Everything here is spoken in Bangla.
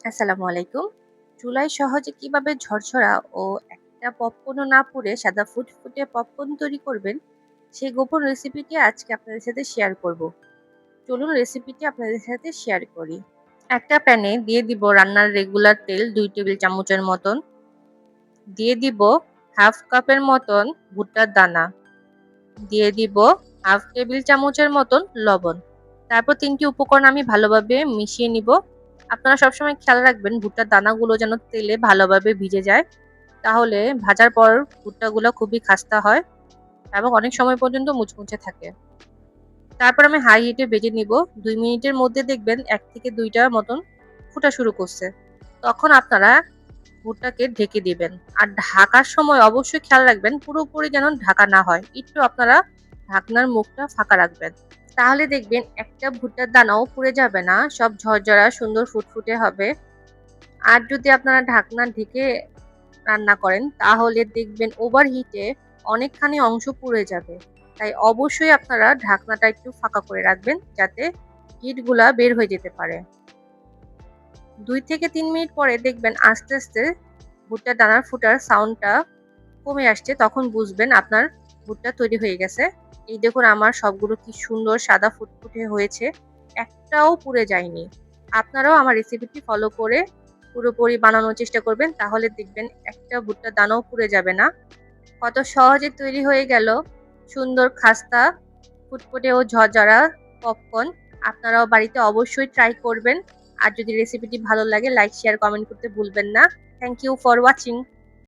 আসসালামু আলাইকুম। চুলায় সহজে কিভাবে ঝরঝরা ও একটা পপকর্নও না পুড়ে সাদা ফুটফুটে পপকর্ন তৈরি করবেন, সেই গোপন রেসিপিটি আজকে আপনাদের সাথে শেয়ার করব। চলুন রেসিপিটি আপনাদের সাথে শেয়ার করি। একটা প্যানে দিয়ে দিব রান্নার রেগুলার তেল ২ টেবিল চামচের মতন। দিয়ে দিব হাফ কাপের মতন ভুট্টার দানা। দিয়ে দিব হাফ টেবিল চামচের মতন লবণ। তারপর ৩ টি উপকরণ আমি ভালোভাবে মিশিয়ে নিব। আপনারা সবসময় খেয়াল রাখবেন ভুট্টার দানাগুলো যেন তেলে ভালোভাবে ভিজে যায়। তাহলে ভাজার পর ভুট্টাগুলো খুবই খাস্তা হয় এবং অনেক সময় পর্যন্ত মুচমুচে থাকে। তারপর আমি হাই হিটে ভেজে নিব। ২ মিনিটের মধ্যে দেখবেন ১ থেকে ২ টার মতন ফুটা শুরু করছে। তখন আপনারা ভুট্টাকে ঢেকে দিবেন। আর ঢাকার সময় অবশ্যই খেয়াল রাখবেন পুরোপুরি যেন ঢাকা না হয়। একটু আপনারা ঢাকনার মুখটা ফাঁকা রাখবেন। তাহলে দেখবেন একটা ভুট্টার দানাও পুড়ে যাবে না। সব ঝরঝরা সুন্দর ফুটফুটে হবে। আর যদি আপনারা ঢাকনা ঢেকে রান্না করেন তাহলে দেখবেন ওভারহিটে অনেকখানি অংশ পুড়ে যাবে। তাই অবশ্যই আপনারা ঢাকনাটা একটু ফাঁকা করে রাখবেন যাতে হিটগুলা বের হয়ে যেতে পারে। ২ থেকে ৩ মিনিট পরে দেখবেন আস্তে, আস্তে ভুট্টার দানার ফুটার সাউন্ডটা কমে আসছে। তখন বুঝবেন আপনার ভুট্টা তৈরি হয়ে গেছে। এই দেখুন আমার সবগুলো কি সুন্দর সাদা ফুটফুটে হয়েছে। একটাও পুড়ে যায়নি। আপনারাও আমার রেসিপিটি ফলো করে পুরোপুরি বানানোর চেষ্টা করবেন। তাহলে দেখবেন একটা ভুট্টার দানাও পুড়ে যাবে না। কত সহজে তৈরি হয়ে গেল সুন্দর খাস্তা, ফুটফুটে ও ঝরঝরা পপকর্ন। আপনারাও বাড়িতে অবশ্যই ট্রাই করবেন। আর যদি রেসিপিটি ভালো লাগে লাইক, শেয়ার, কমেন্ট করতে ভুলবেন না। Thank you for watching.